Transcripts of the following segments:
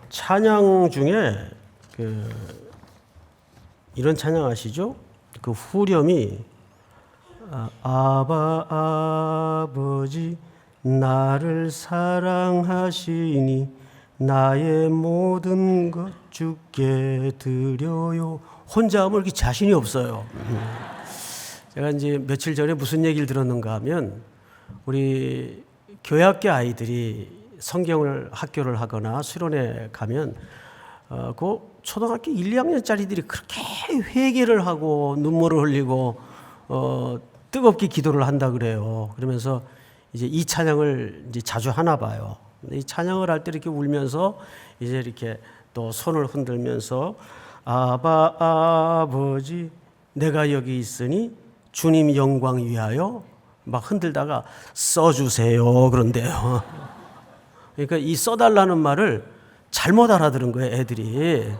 찬양 중에 이런 찬양 아시죠? 그 후렴이 아바 아버지 나를 사랑하시니 나의 모든 것 주께 드려요. 혼자 하면 이렇게 자신이 없어요. 제가 이제 며칠 전에 무슨 얘기를 들었는가 하면 우리 교회학교 아이들이 성경을 학교를 하거나 수련회 가면 그 초등학교 1, 2학년짜리들이 그렇게 회개를 하고 눈물을 흘리고 뜨겁게 기도를 한다 그래요. 그러면서 이제 이 찬양을 이제 자주 하나 봐요. 근데 이 찬양을 할 때 이렇게 울면서 이제 이렇게 또 손을 흔들면서 아바 아버지 내가 여기 있으니 주님 영광 위하여 막 흔들다가 써주세요 그런데요. 그러니까 이 써달라는 말을 잘못 알아들은 거예요, 애들이.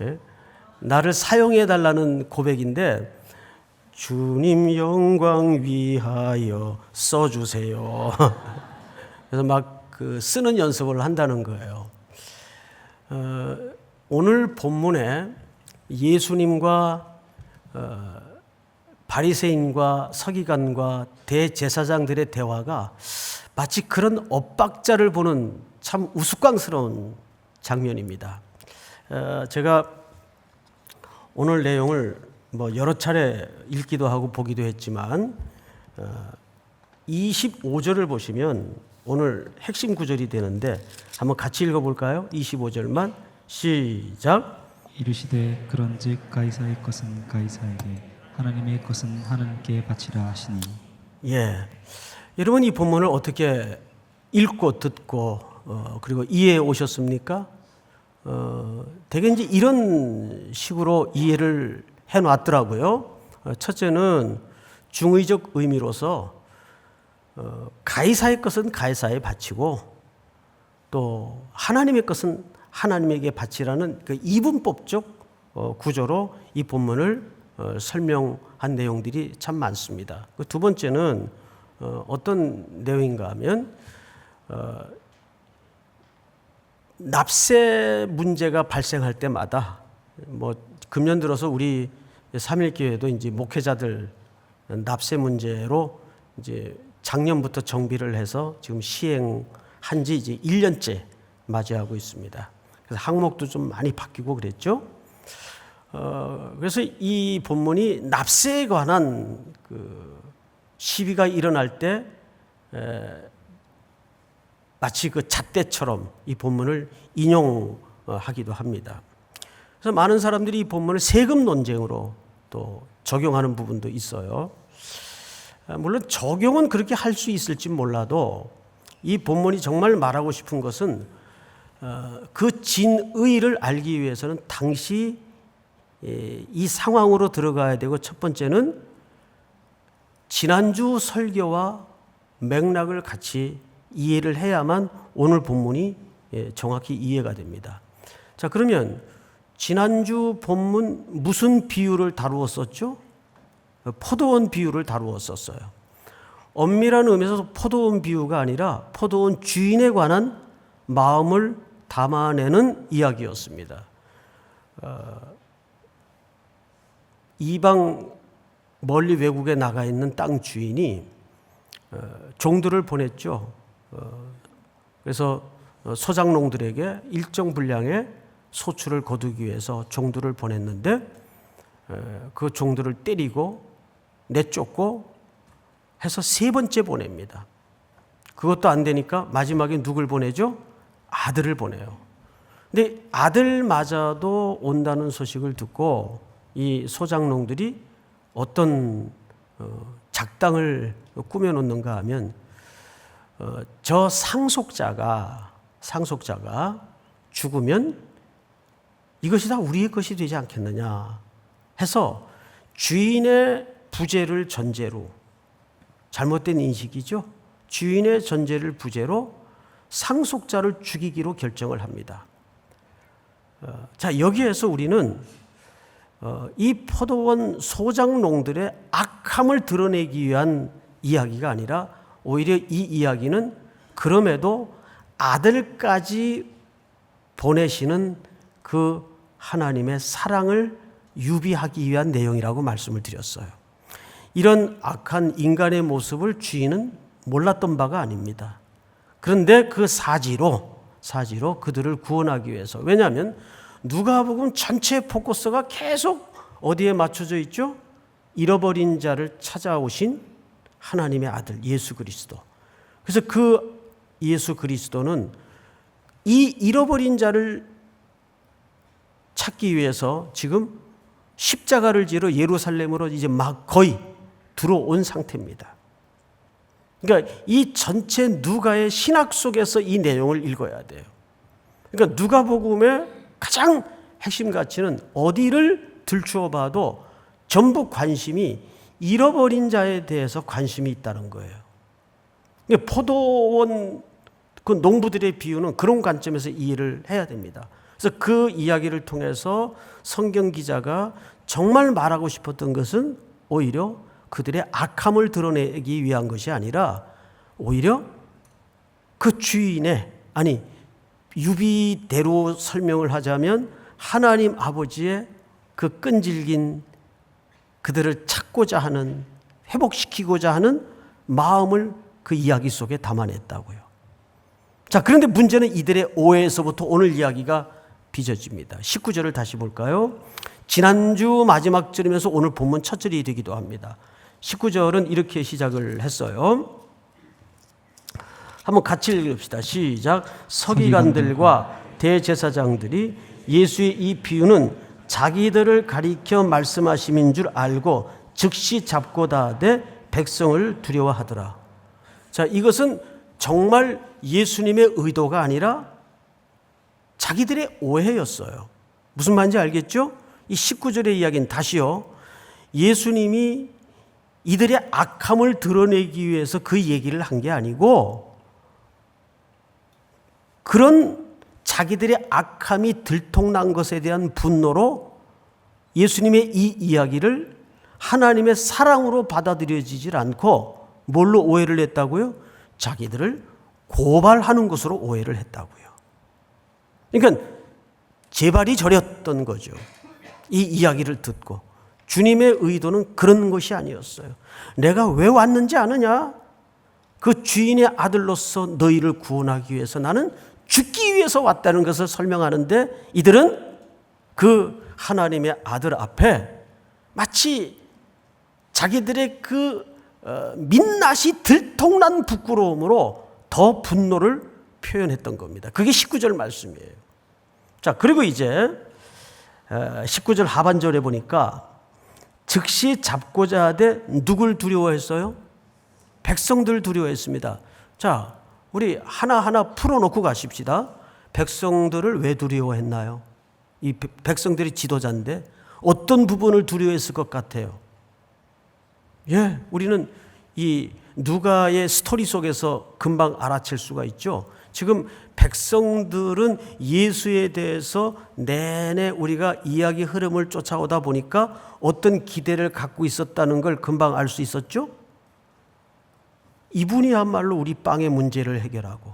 예? 나를 사용해 달라는 고백인데 주님 영광 위하여 써주세요. 그래서 막 그 쓰는 연습을 한다는 거예요. 오늘 본문에 예수님과 바리새인과 서기관과 대제사장들의 대화가 마치 그런 엇박자를 보는 참 우스꽝스러운 장면입니다. 제가 오늘 내용을 여러 차례 읽기도 하고 보기도 했지만 25절을 보시면 오늘 핵심 구절이 되는데 한번 같이 읽어볼까요? 25절만 시작. 이르시되 그런즉 가이사의 것은 가이사에게 하나님의 것은 하나님께 바치라 하시니. 예, 여러분 이 본문을 어떻게 읽고 듣고 그리고 이해해 오셨습니까? 대개 이제 이런 식으로 이해를 해놨더라고요. 첫째는 중의적 의미로서 가이사의 것은 가이사에 바치고 또 하나님의 것은 하나님에게 바치라는 그 이분법적 구조로 이 본문을 설명한 내용들이 참 많습니다. 두 번째는 어떤 내용인가 하면 납세 문제가 발생할 때마다 금년 들어서 우리 삼일교회도 이제 목회자들 납세 문제로 이제 작년부터 정비를 해서 지금 시행한 지 이제 1년째 맞이하고 있습니다. 그래서 항목도 좀 많이 바뀌고 그랬죠. 그래서 이 본문이 납세에 관한 그 시비가 일어날 때 마치 그 잣대처럼 이 본문을 인용하기도 합니다. 그래서 많은 사람들이 이 본문을 세금 논쟁으로 또 적용하는 부분도 있어요. 물론 적용은 그렇게 할 수 있을지 몰라도 이 본문이 정말 말하고 싶은 것은 그 진의를 알기 위해서는 당시 이 상황으로 들어가야 되고, 첫 번째는 지난주 설교와 맥락을 같이 이해를 해야만 오늘 본문이 정확히 이해가 됩니다. 자, 그러면 지난주 본문 무슨 비유를 다루었었죠? 포도원 비유를 다루었었어요. 엄밀한 의미에서 포도원 비유가 아니라 포도원 주인에 관한 마음을 담아내는 이야기였습니다. 이방 멀리 외국에 나가 있는 땅 주인이 종들을 보냈죠. 그래서 소작농들에게 일정 분량의 소출을 거두기 위해서 종들을 보냈는데 그 종들을 때리고 내쫓고 해서 세 번째 보냅니다. 그것도 안 되니까 마지막에 누굴 보내죠? 아들을 보내요. 근데 아들마저도 온다는 소식을 듣고 이 소작농들이 어떤 작당을 꾸며놓는가 하면 저 상속자가 죽으면 이것이 다 우리의 것이 되지 않겠느냐 해서 주인의 부재를 전제로, 잘못된 인식이죠. 주인의 전제를 부재로 상속자를 죽이기로 결정을 합니다. 자, 여기에서 우리는 이 포도원 소작농들의 악함을 드러내기 위한 이야기가 아니라 오히려 이 이야기는 그럼에도 아들까지 보내시는 그 하나님의 사랑을 유비하기 위한 내용이라고 말씀을 드렸어요. 이런 악한 인간의 모습을 주인은 몰랐던 바가 아닙니다. 그런데 그 사지로 그들을 구원하기 위해서, 왜냐하면 누가복음 전체 포커스가 계속 어디에 맞춰져 있죠? 잃어버린 자를 찾아오신 하나님의 아들 예수 그리스도. 그래서 그 예수 그리스도는 이 잃어버린 자를 찾기 위해서 지금 십자가를 지러 예루살렘으로 이제 막 거의 들어온 상태입니다. 그러니까 이 전체 누가의 신학 속에서 이 내용을 읽어야 돼요. 그러니까 누가복음의 가장 핵심 가치는 어디를 들추어 봐도 전부 관심이 잃어버린 자에 대해서 관심이 있다는 거예요. 포도원 그 농부들의 비유는 그런 관점에서 이해를 해야 됩니다. 그래서 그 이야기를 통해서 성경 기자가 정말 말하고 싶었던 것은 오히려 그들의 악함을 드러내기 위한 것이 아니라 오히려 그 주인의, 아니 유비대로 설명을 하자면 하나님 아버지의 그 끈질긴 그들을 찾고자 하는, 회복시키고자 하는 마음을 그 이야기 속에 담아냈다고요. 자, 그런데 문제는 이들의 오해에서부터 오늘 이야기가 빚어집니다. 19절을 다시 볼까요? 지난주 마지막 절이면서 오늘 본문 첫 절이 되기도 합니다. 19절은 이렇게 시작을 했어요. 한번 같이 읽읍시다. 시작. 서기관들과 대제사장들이 예수의 이 비유는 자기들을 가리켜 말씀하심인 줄 알고 즉시 잡고다 하되 백성을 두려워하더라. 자, 이것은 정말 예수님의 의도가 아니라 자기들의 오해였어요. 무슨 말인지 알겠죠? 이 19절의 이야기는 다시요. 예수님이 이들의 악함을 드러내기 위해서 그 얘기를 한 게 아니고 그런 자기들의 악함이 들통난 것에 대한 분노로 예수님의 이 이야기를 하나님의 사랑으로 받아들여지질 않고 뭘로 오해를 했다고요? 자기들을 고발하는 것으로 오해를 했다고요. 그러니까 제발이 저렸던 거죠. 이 이야기를 듣고. 주님의 의도는 그런 것이 아니었어요. 내가 왜 왔는지 아느냐? 그 주인의 아들로서 너희를 구원하기 위해서 나는 죽기 위해서 왔다는 것을 설명하는데 이들은 그 하나님의 아들 앞에 마치 자기들의 그 민낯이 들통난 부끄러움으로 더 분노를 표현했던 겁니다. 그게 19절 말씀이에요. 자, 그리고 이제 19절 하반절에 보니까 즉시 잡고자 하되 누굴 두려워했어요? 백성들 두려워했습니다. 자, 우리 하나하나 풀어놓고 가십시다. 백성들을 왜 두려워했나요? 이 백성들이 지도자인데 어떤 부분을 두려워했을 것 같아요? 예, 우리는 이 누가의 스토리 속에서 금방 알아챌 수가 있죠. 지금 백성들은 예수에 대해서 내내 우리가 이야기 흐름을 쫓아오다 보니까 어떤 기대를 갖고 있었다는 걸 금방 알 수 있었죠. 이분이야말로 우리 빵의 문제를 해결하고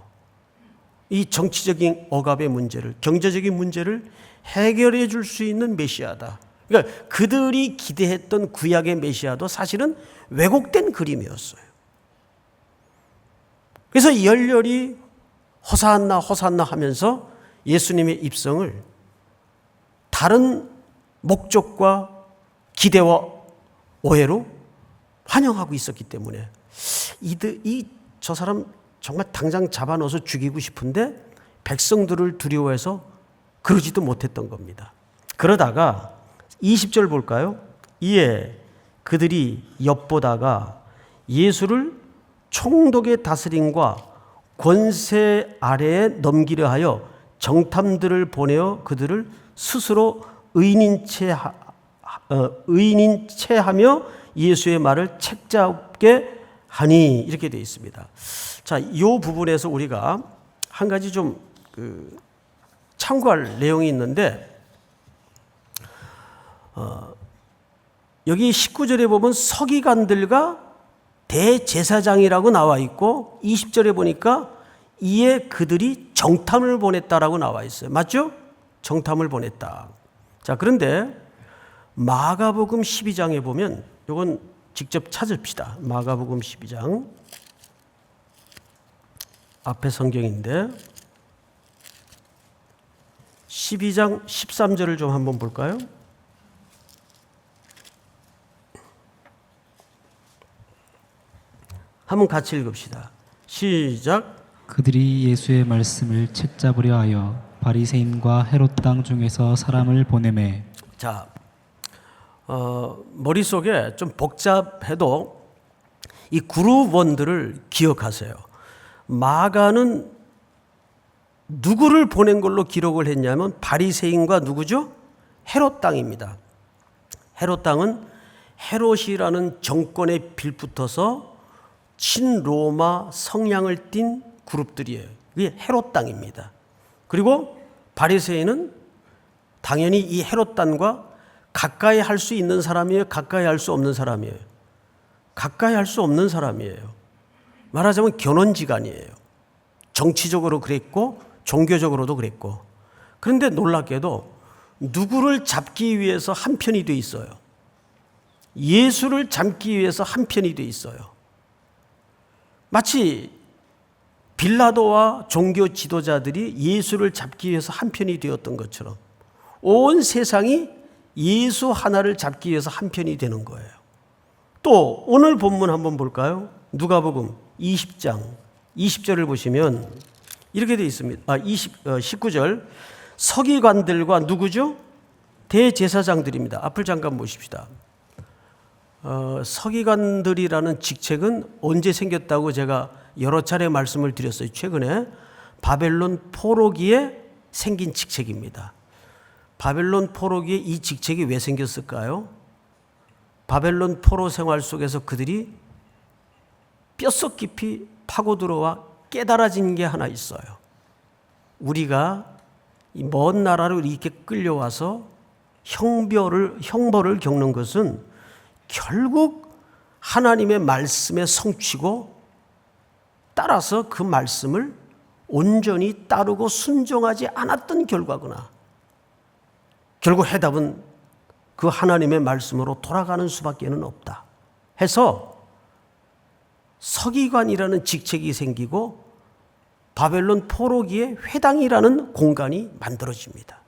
이 정치적인 억압의 문제를, 경제적인 문제를 해결해 줄 수 있는 메시아다. 그러니까 그들이 기대했던 구약의 메시아도 사실은 왜곡된 그림이었어요. 그래서 열렬히 호산나 호산나 하면서 예수님의 입성을 다른 목적과 기대와 오해로 환영하고 있었기 때문에 저 사람 정말 당장 잡아넣어서 죽이고 싶은데 백성들을 두려워해서 그러지도 못했던 겁니다. 그러다가 20절 볼까요? 이에 그들이 엿보다가 예수를 총독의 다스림과 권세 아래에 넘기려 하여 정탐들을 보내어 그들을 스스로 의인인 체하며 예수의 말을 책잡게 하니, 이렇게 되어 있습니다. 자, 이 부분에서 우리가 한 가지 좀 참고할 내용이 있는데, 여기 19절에 보면 서기관들과 대제사장이라고 나와 있고 20절에 보니까 이에 그들이 정탐을 보냈다라고 나와 있어요. 맞죠? 정탐을 보냈다. 자, 그런데 마가복음 12장에 보면 이건 직접 찾읍시다. 마가복음 12장 앞에 성경인데 12장 13절을 좀 한번 볼까요? 한번 같이 읽읍시다. 시작. 그들이 예수의 말씀을 책잡으려 하여 바리새인과 헤롯 땅 중에서 사람을 보내매. 자, 머릿속에 좀 복잡해도 이 그룹원들을 기억하세요. 마가는 누구를 보낸 걸로 기록을 했냐면 바리새인과 누구죠? 헤롯 땅입니다. 헤롯 땅은 헤롯이라는 정권에 빌붙어서 친로마 성향을 띤 그룹들이에요. 이게 헤롯 땅입니다. 그리고 바리새인은 당연히 이 헤롯 땅과 가까이 할 수 있는 사람이에요? 가까이 할 수 없는 사람이에요? 가까이 할 수 없는 사람이에요. 말하자면 견원지간이에요. 정치적으로 그랬고 종교적으로도 그랬고. 그런데 놀랍게도 누구를 잡기 위해서 한편이 돼 있어요. 예수를 잡기 위해서 한편이 돼 있어요. 마치 빌라도와 종교 지도자들이 예수를 잡기 위해서 한편이 되었던 것처럼 온 세상이 예수 하나를 잡기 위해서 한편이 되는 거예요. 또 오늘 본문 한번 볼까요? 누가복음 20장 20절을 보시면 이렇게 되어 있습니다. 19절 서기관들과 누구죠? 대제사장들입니다. 앞을 잠깐 보십시다. 서기관들이라는 직책은 언제 생겼다고 제가 여러 차례 말씀을 드렸어요. 최근에 바벨론 포로기에 생긴 직책입니다. 바벨론 포로기에 이 직책이 왜 생겼을까요? 바벨론 포로 생활 속에서 그들이 뼛속 깊이 파고 들어와 깨달아진 게 하나 있어요. 우리가 이 먼 나라로 이렇게 끌려와서 형벌을 겪는 것은 결국 하나님의 말씀에 성취고 따라서 그 말씀을 온전히 따르고 순종하지 않았던 결과구나. 결국 해답은 그 하나님의 말씀으로 돌아가는 수밖에는 없다 해서 서기관이라는 직책이 생기고 바벨론 포로기에 회당이라는 공간이 만들어집니다.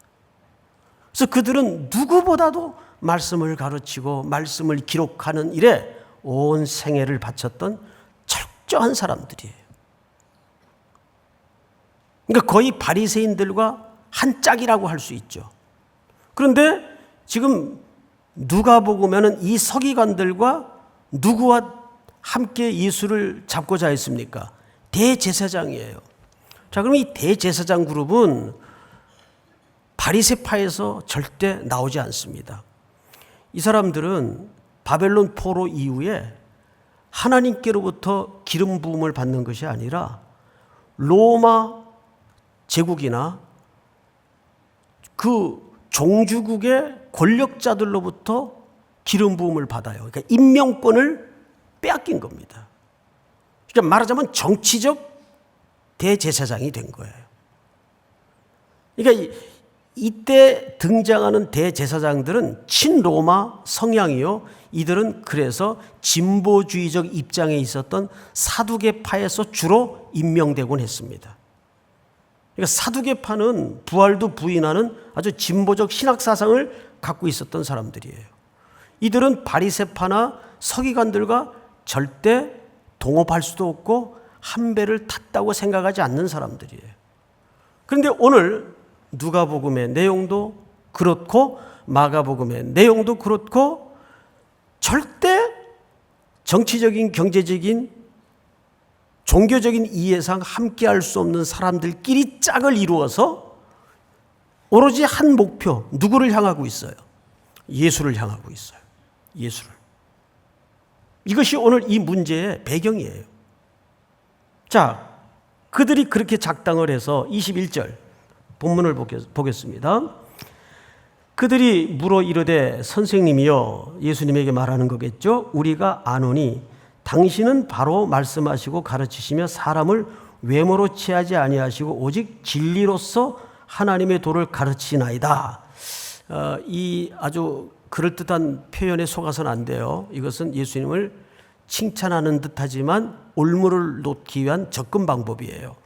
그래서 그들은 누구보다도 말씀을 가르치고 말씀을 기록하는 일에 온 생애를 바쳤던 철저한 사람들이에요. 그러니까 거의 바리새인들과 한 짝이라고 할 수 있죠. 그런데 지금 누가복음에는 이 서기관들과 누구와 함께 예수를 잡고자 했습니까? 대제사장이에요. 자, 그럼 이 대제사장 그룹은 바리새파에서 절대 나오지 않습니다. 이 사람들은 바벨론 포로 이후에 하나님께로부터 기름 부음을 받는 것이 아니라 로마 제국이나 그 종주국의 권력자들로부터 기름 부음을 받아요. 그러니까 임명권을 빼앗긴 겁니다. 그러니까 말하자면 정치적 대제사장이 된 거예요. 그러니까 이때 등장하는 대제사장들은 친로마 성향이요. 이들은 그래서 진보주의적 입장에 있었던 사두개파에서 주로 임명되곤 했습니다. 그러니까 사두개파는 부활도 부인하는 아주 진보적 신학 사상을 갖고 있었던 사람들이에요. 이들은 바리새파나 서기관들과 절대 동업할 수도 없고 한 배를 탔다고 생각하지 않는 사람들이에요. 그런데 오늘 누가복음의 내용도 그렇고 마가복음의 내용도 그렇고 절대 정치적인, 경제적인, 종교적인 이해상 함께할 수 없는 사람들끼리 짝을 이루어서 오로지 한 목표, 누구를 향하고 있어요? 예수를 향하고 있어요. 예수를. 이것이 오늘 이 문제의 배경이에요. 자, 그들이 그렇게 작당을 해서 21절 본문을 보겠습니다. 그들이 물어 이르되 선생님이여, 예수님에게 말하는 거겠죠. 우리가 아노니 당신은 바로 말씀하시고 가르치시며 사람을 외모로 취하지 아니하시고 오직 진리로서 하나님의 도를 가르치나이다. 이 아주 그럴듯한 표현에 속아서는 안 돼요. 이것은 예수님을 칭찬하는 듯하지만 올무를 놓기 위한 접근 방법이에요.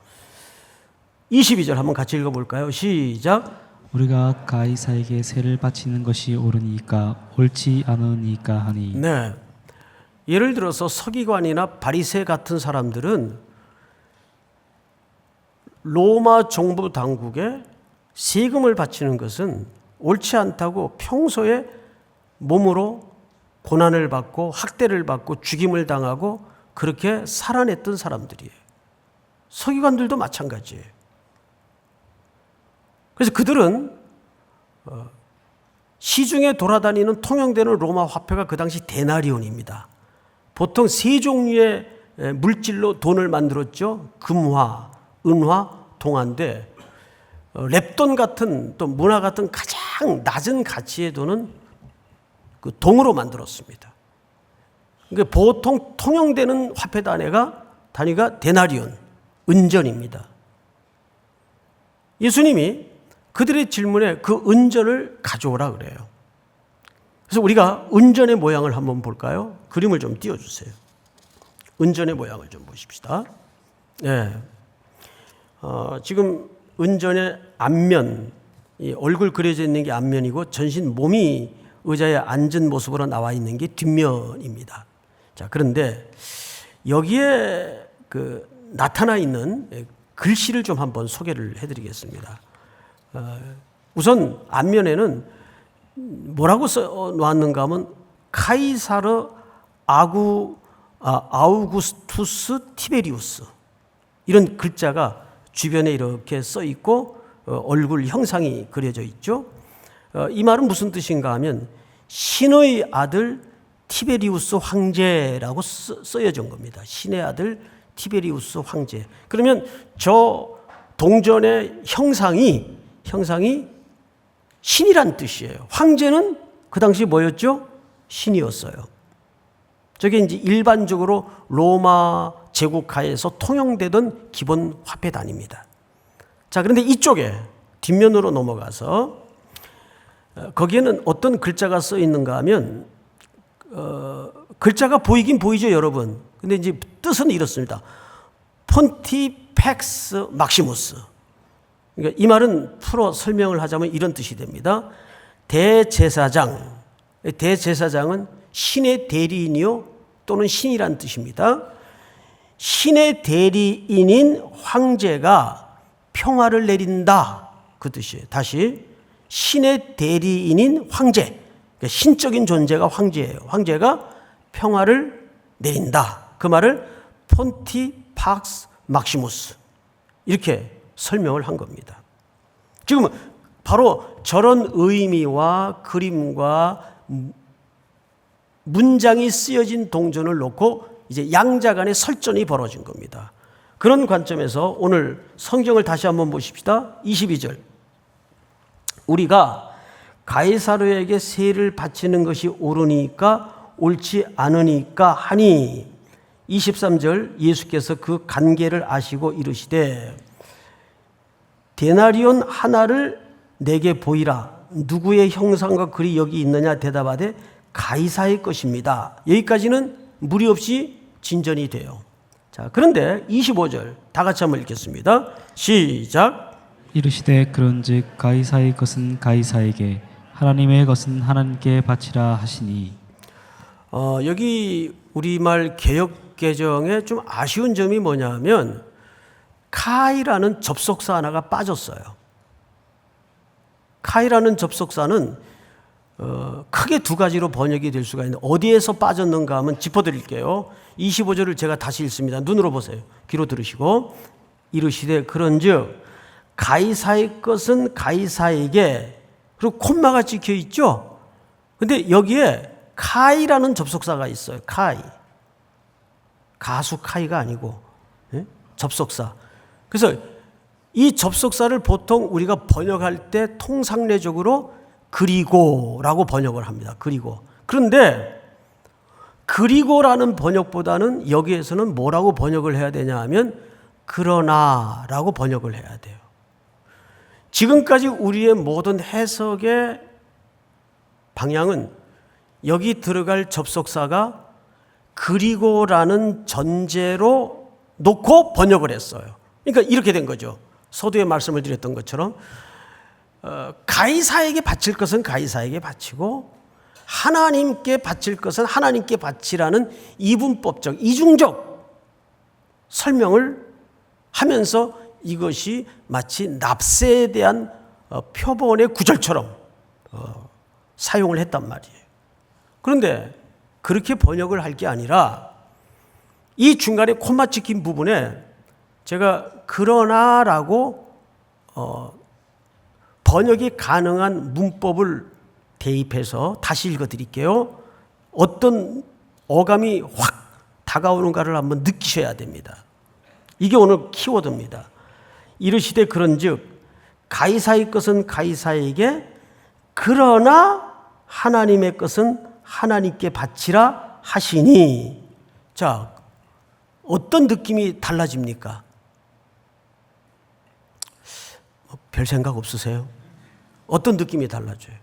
22절 한번 같이 읽어볼까요? 시작. 우리가 가이사에게 세를 바치는 것이 옳으니까 옳지 않으니까 하니. 네. 예를 들어서 서기관이나 바리새 같은 사람들은 로마 정부 당국에 세금을 바치는 것은 옳지 않다고 평소에 몸으로 고난을 받고 학대를 받고 죽임을 당하고 그렇게 살아냈던 사람들이에요. 서기관들도 마찬가지예요. 그래서 그들은 시중에 돌아다니는 통용되는 로마 화폐가 그 당시 데나리온입니다. 보통 세 종류의 물질로 돈을 만들었죠. 금화, 은화, 동화인데 랩돈 같은 또 문화 같은 가장 낮은 가치의 돈은 그 동으로 만들었습니다. 그러니까 보통 통용되는 화폐 단위가 데나리온, 은전입니다. 예수님이 그들의 질문에 그 은전을 가져오라 그래요. 그래서 우리가 은전의 모양을 한번 볼까요? 그림을 좀 띄워주세요. 은전의 모양을 좀 보십시다. 네. 지금 은전의 앞면, 이 얼굴 그려져 있는 게 앞면이고 전신 몸이 의자에 앉은 모습으로 나와 있는 게 뒷면입니다. 자, 그런데 여기에 나타나 있는 글씨를 좀 한번 소개를 해드리겠습니다. 우선 앞면에는 뭐라고 써 놓았는가 하면 카이사르 아우구스투스 티베리우스 이런 글자가 주변에 이렇게 써 있고 얼굴 형상이 그려져 있죠. 이 말은 무슨 뜻인가 하면 신의 아들 티베리우스 황제라고 쓰여진 겁니다. 신의 아들 티베리우스 황제. 그러면 저 동전의 형상이 신이란 뜻이에요. 황제는 그 당시 뭐였죠? 신이었어요. 저게 이제 일반적으로 로마 제국하에서 통용되던 기본 화폐 단위입니다. 자, 그런데 이쪽에 뒷면으로 넘어가서 거기에는 어떤 글자가 써 있는가 하면 글자가 보이긴 보이죠, 여러분. 근데 이제 뜻은 이렇습니다. 폰티펙스 막시무스. 그러니까 이 말은 풀어 설명을 하자면 이런 뜻이 됩니다. 대제사장은 신의 대리인이요 또는 신이란 뜻입니다. 신의 대리인인 황제가 평화를 내린다, 그 뜻이에요. 다시 신의 대리인인 황제, 그러니까 신적인 존재가 황제예요. 황제가 평화를 내린다. 그 말을 폰티팍스 막시무스 이렇게 설명을 한 겁니다. 지금 바로 저런 의미와 그림과 문장이 쓰여진 동전을 놓고 이제 양자 간의 설전이 벌어진 겁니다. 그런 관점에서 오늘 성경을 다시 한번 보십시다. 22절. 우리가 가이사르에게 세를 바치는 것이 옳으니까 옳지 않으니까 하니 23절 예수께서 그 관계를 아시고 이르시되 데나리온 하나를 내게 보이라. 누구의 형상과 글이 여기 있느냐 대답하되 가이사의 것입니다. 여기까지는 무리 없이 진전이 돼요. 자, 그런데 25절 다 같이 한번 읽겠습니다. 시작. 이르시되 그런즉 가이사의 것은 가이사에게 하나님의 것은 하나님께 바치라 하시니. 여기 우리말 개역개정에 좀 아쉬운 점이 뭐냐면 카이라는 접속사 하나가 빠졌어요. 카이라는 접속사는 크게 두 가지로 번역이 될 수가 있는데 어디에서 빠졌는가 하면 짚어드릴게요. 25절을 제가 다시 읽습니다. 눈으로 보세요. 귀로 들으시고. 이르시되 그런즉 가이사의 것은 가이사에게, 그리고 콤마가 찍혀 있죠. 근데 여기에 카이라는 접속사가 있어요. 카이. 가수 카이가 아니고 접속사. 그래서 이 접속사를 보통 우리가 번역할 때 통상례적으로 그리고라고 번역을 합니다. 그리고. 그런데 그리고라는 번역보다는 여기에서는 뭐라고 번역을 해야 되냐 하면 그러나라고 번역을 해야 돼요. 지금까지 우리의 모든 해석의 방향은 여기 들어갈 접속사가 그리고라는 전제로 놓고 번역을 했어요. 그러니까 이렇게 된 거죠. 서두에 말씀을 드렸던 것처럼 가이사에게 바칠 것은 가이사에게 바치고 하나님께 바칠 것은 하나님께 바치라는 이분법적, 이중적 설명을 하면서 이것이 마치 납세에 대한 표본의 구절처럼 사용을 했단 말이에요. 그런데 그렇게 번역을 할 게 아니라 이 중간에 콤마 찍힌 부분에 제가 그러나라고 번역이 가능한 문법을 대입해서 다시 읽어드릴게요. 어떤 어감이 확 다가오는가를 한번 느끼셔야 됩니다. 이게 오늘 키워드입니다. 이르시되 그런즉 가이사의 것은 가이사에게 그러나 하나님의 것은 하나님께 바치라 하시니. 자, 어떤 느낌이 달라집니까? 별 생각 없으세요? 어떤 느낌이 달라져요?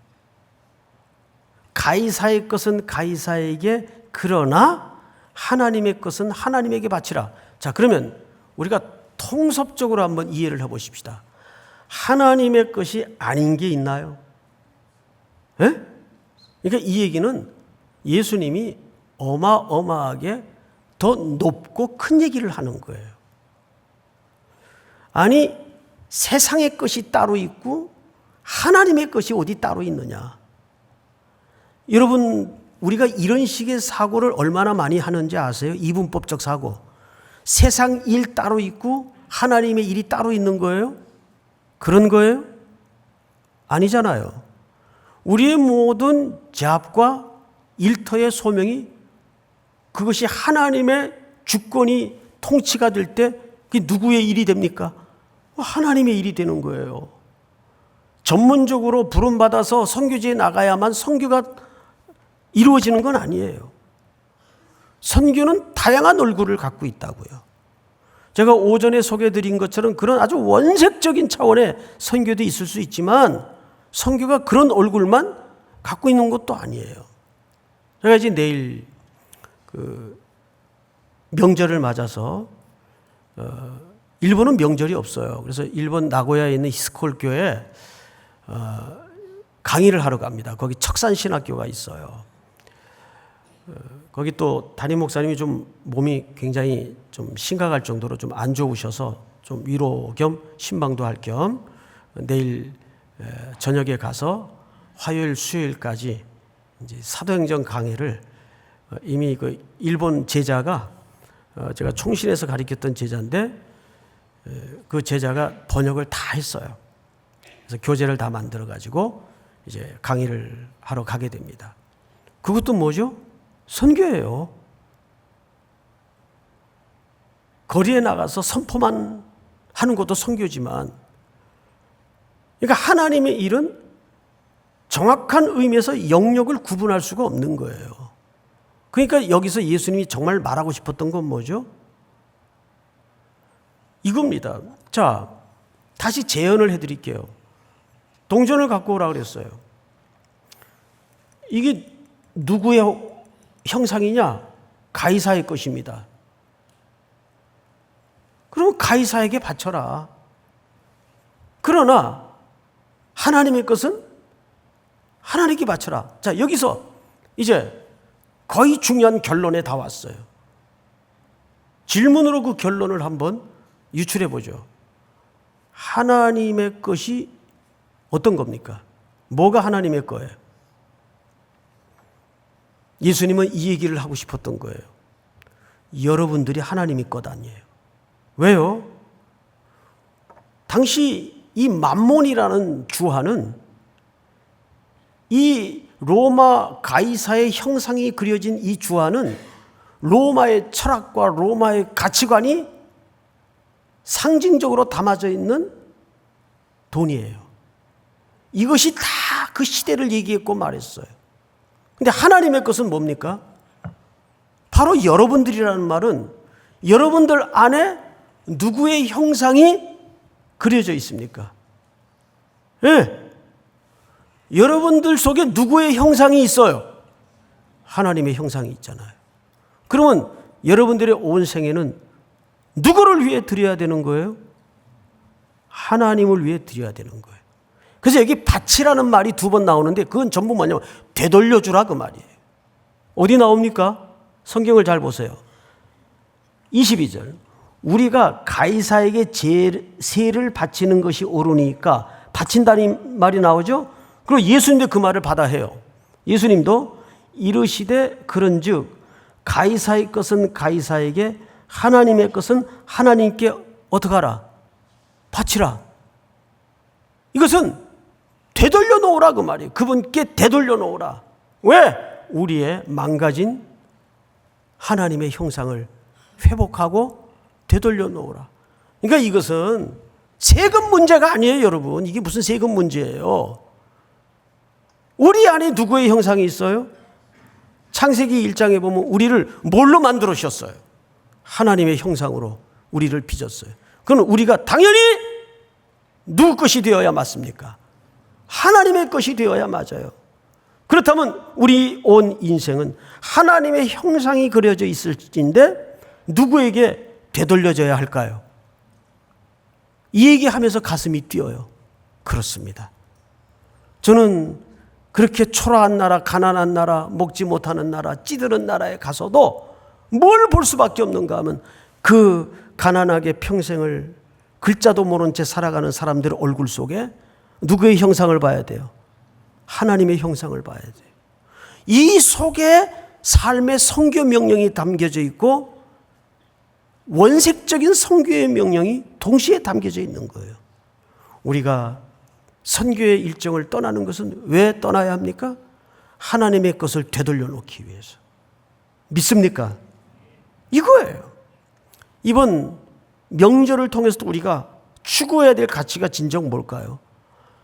가이사의 것은 가이사에게 그러나 하나님의 것은 하나님에게 바치라. 자, 그러면 우리가 통섭적으로 한번 이해를 해보십시다. 하나님의 것이 아닌 게 있나요? 예? 그러니까 이 얘기는 예수님이 어마어마하게 더 높고 큰 얘기를 하는 거예요. 아니, 세상의 것이 따로 있고 하나님의 것이 어디 따로 있느냐. 여러분, 우리가 이런 식의 사고를 얼마나 많이 하는지 아세요? 이분법적 사고. 세상 일 따로 있고 하나님의 일이 따로 있는 거예요? 그런 거예요? 아니잖아요. 우리의 모든 제압과 일터의 소명이 그것이 하나님의 주권이 통치가 될 때 그게 누구의 일이 됩니까? 하나님의 일이 되는 거예요. 전문적으로 부름받아서 선교지에 나가야만 선교가 이루어지는 건 아니에요. 선교는 다양한 얼굴을 갖고 있다고요. 제가 오전에 소개해드린 것처럼 그런 아주 원색적인 차원의 선교도 있을 수 있지만 선교가 그런 얼굴만 갖고 있는 것도 아니에요. 제가 이제 내일 명절을 맞아서 일본은 명절이 없어요. 그래서 일본 나고야에 있는 히스콜 교회에 강의를 하러 갑니다. 거기 척산신학교가 있어요. 거기 또 담임 목사님이 좀 몸이 굉장히 좀 심각할 정도로 좀 안 좋으셔서 좀 위로 겸 신방도 할 겸 내일 저녁에 가서 화요일 수요일까지 이제 사도행전 강의를 이미 그 일본 제자가 제가 총신에서 가르쳤던 제자인데 그 제자가 번역을 다 했어요. 그래서 교재를 다 만들어 가지고 이제 강의를 하러 가게 됩니다. 그것도 뭐죠? 선교예요. 거리에 나가서 선포만 하는 것도 선교지만, 그러니까 하나님의 일은 정확한 의미에서 영역을 구분할 수가 없는 거예요. 그러니까 여기서 예수님이 정말 말하고 싶었던 건 뭐죠? 이겁니다. 자, 다시 재현을 해드릴게요. 동전을 갖고 오라 그랬어요. 이게 누구의 형상이냐? 가이사의 것입니다. 그럼 가이사에게 바쳐라. 그러나 하나님의 것은 하나님께 바쳐라. 자, 여기서 이제 거의 중요한 결론에 다 왔어요. 질문으로 그 결론을 한번 유출해 보죠. 하나님의 것이 어떤 겁니까? 뭐가 하나님의 거예요? 예수님은 이 얘기를 하고 싶었던 거예요. 여러분들이 하나님의 것 아니에요. 왜요? 당시 이 만몬이라는 주화는 이 로마 가이사의 형상이 그려진 이 주화는 로마의 철학과 로마의 가치관이 상징적으로 담아져 있는 돈이에요. 이것이 다 그 시대를 얘기했고 말했어요. 근데 하나님의 것은 뭡니까? 바로 여러분들이라는 말은 여러분들 안에 누구의 형상이 그려져 있습니까? 예. 여러분들 속에 누구의 형상이 있어요? 하나님의 형상이 있잖아요. 그러면 여러분들의 온 생애는 누구를 위해 드려야 되는 거예요? 하나님을 위해 드려야 되는 거예요. 그래서 여기 밭이라는 말이 2번 나오는데 그건 전부 뭐냐면 되돌려주라 그 말이에요. 어디 나옵니까? 성경을 잘 보세요. 22절. 우리가 가이사에게 세를 바치는 것이 옳으니까 바친다는 말이 나오죠. 그리고 예수님도 그 말을 받아 해요. 예수님도 이르시되 그런즉 가이사의 것은 가이사에게 하나님의 것은 하나님께 어떻게 하라? 바치라. 이것은 되돌려 놓으라 그 말이에요. 그분께 되돌려 놓으라. 왜? 우리의 망가진 하나님의 형상을 회복하고 되돌려 놓으라. 그러니까 이것은 세금 문제가 아니에요, 여러분. 이게 무슨 세금 문제예요? 우리 안에 누구의 형상이 있어요? 창세기 1장에 보면 우리를 뭘로 만들으셨어요? 하나님의 형상으로 우리를 빚었어요. 그럼 우리가 당연히 누구 것이 되어야 맞습니까? 하나님의 것이 되어야 맞아요. 그렇다면 우리 온 인생은 하나님의 형상이 그려져 있을진데 누구에게 되돌려져야 할까요? 이 얘기하면서 가슴이 뛰어요. 그렇습니다. 저는 그렇게 초라한 나라, 가난한 나라, 먹지 못하는 나라, 찌드는 나라에 가서도 뭘 볼 수밖에 없는가 하면 그 가난하게 평생을 글자도 모른 채 살아가는 사람들의 얼굴 속에 누구의 형상을 봐야 돼요? 하나님의 형상을 봐야 돼요. 이 속에 삶의 선교 명령이 담겨져 있고 원색적인 선교의 명령이 동시에 담겨져 있는 거예요. 우리가 선교의 일정을 떠나는 것은 왜 떠나야 합니까? 하나님의 것을 되돌려 놓기 위해서. 믿습니까? 이거예요. 이번 명절을 통해서도 우리가 추구해야 될 가치가 진정 뭘까요?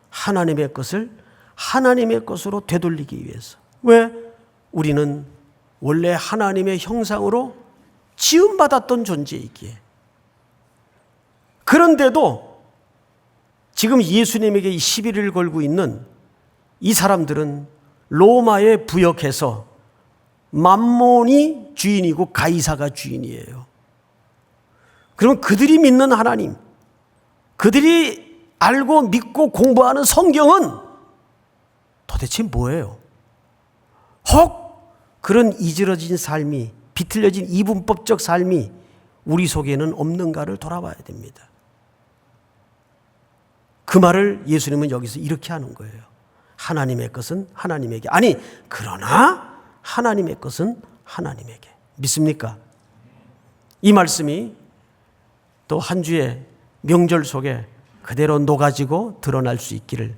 하나님의 것을 하나님의 것으로 되돌리기 위해서. 왜? 우리는 원래 하나님의 형상으로 지음받았던 존재이기에. 그런데도 지금 예수님에게 이 시비를 걸고 있는 이 사람들은 로마에 부역해서 만몬이 주인이고 가이사가 주인이에요. 그럼 그들이 믿는 하나님, 그들이 알고 믿고 공부하는 성경은 도대체 뭐예요? 혹 그런 이지러진 삶이, 비틀려진 이분법적 삶이 우리 속에는 없는가를 돌아봐야 됩니다. 그 말을 예수님은 여기서 이렇게 하는 거예요. 하나님의 것은 하나님에게. 아니, 그러나 하나님의 것은 하나님에게. 믿습니까? 이 말씀이 또 한 주의 명절 속에 그대로 녹아지고 드러날 수 있기를,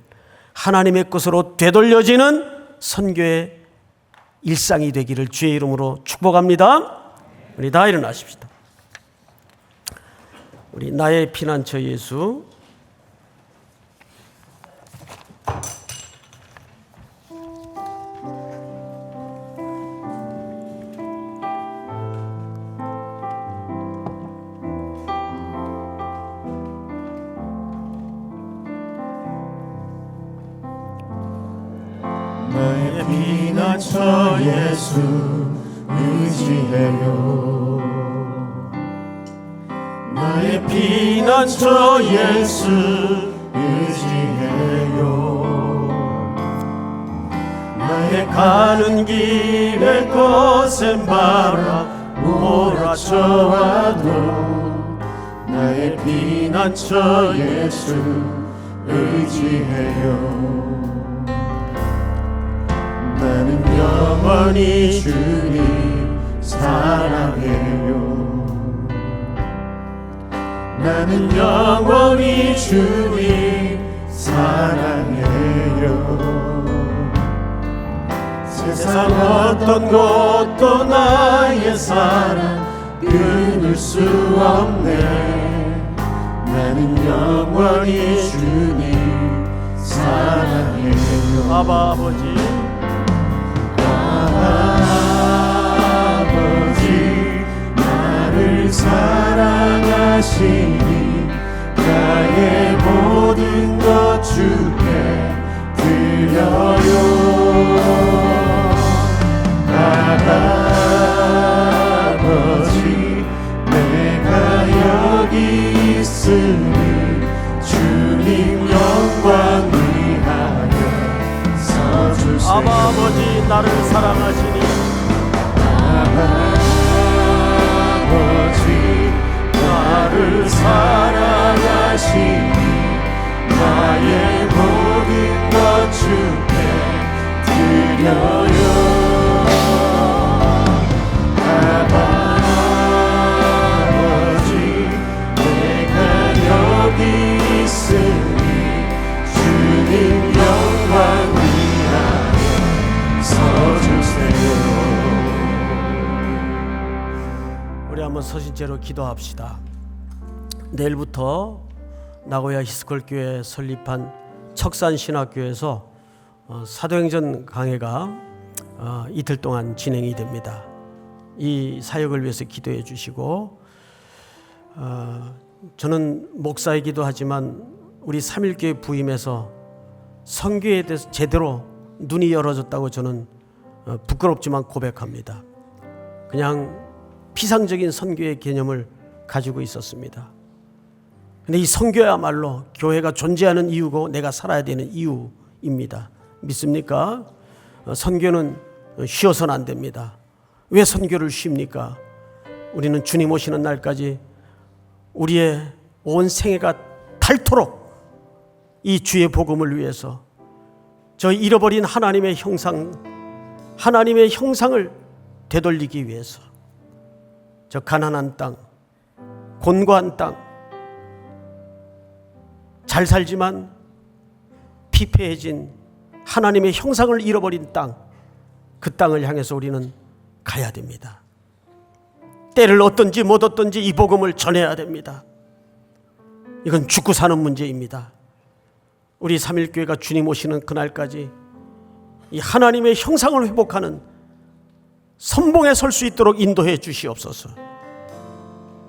하나님의 것으로 되돌려지는 선교의 일상이 되기를 주의 이름으로 축복합니다. 우리 다 일어나십시다. 우리 나의 피난처 예수, 나의 피난처 예수 의지해요. 나의 피난처 예수 의지해요. 나의 가는 길에 거센 바람 몰아쳐와도 나의 피난처 예수 의지해요. 나는 영원히 주님 사랑해요. 나는 영원히 주님 사랑해요. 세상 어떤 것도 나의 사랑 끊을 수 없네. 나는 영원히 주님 사랑해요. 아바 아버지, 아버지 나를 나를 사랑하시니 나의 모든 것 주께 드려요. 아버지 내가 여기 있으니 주님 영광 위하여 서주세요. 아버지 나를 사랑하시니 아버지 나를 사랑하시니 나의 모든 것 주께 드려요. 아버지 내가 여기 있으니 주님 영광 위하여 서주세요. 우리 한번 서신제로 기도합시다. 내일부터 나고야 히스콜교회 설립한 척산신학교에서 사도행전 강해가 이틀 동안 진행이 됩니다. 이 사역을 위해서 기도해 주시고, 저는 목사이기도 하지만 우리 삼일교회 부임해서 선교에 대해서 제대로 눈이 열어졌다고 저는 부끄럽지만 고백합니다. 그냥 피상적인 선교의 개념을 가지고 있었습니다. 근데 이 선교야말로 교회가 존재하는 이유고 내가 살아야 되는 이유입니다. 믿습니까? 선교는 쉬어서는 안 됩니다. 왜 선교를 쉽니까? 우리는 주님 오시는 날까지 우리의 온 생애가 닳도록 이 주의 복음을 위해서 저 잃어버린 하나님의 형상을 되돌리기 위해서 저 가난한 땅, 곤고한 땅, 잘 살지만 피폐해진 하나님의 형상을 잃어버린 땅, 그 땅을 향해서 우리는 가야 됩니다. 때를 얻든지 못 얻든지 이 복음을 전해야 됩니다. 이건 죽고 사는 문제입니다. 우리 삼일교회가 주님 오시는 그날까지 이 하나님의 형상을 회복하는 선봉에 설 수 있도록 인도해 주시옵소서.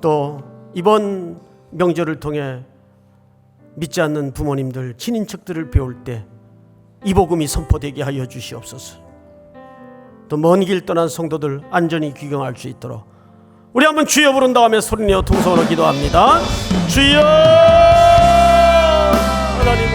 또 이번 명절을 통해 믿지 않는 부모님들, 친인척들을 배울 때 이 복음이 선포되게 하여 주시옵소서. 또 먼 길 떠난 성도들 안전히 귀경할 수 있도록 우리 한번 주여 부른다 하며 소리내어 통성으로 기도합니다. 주여! 하나님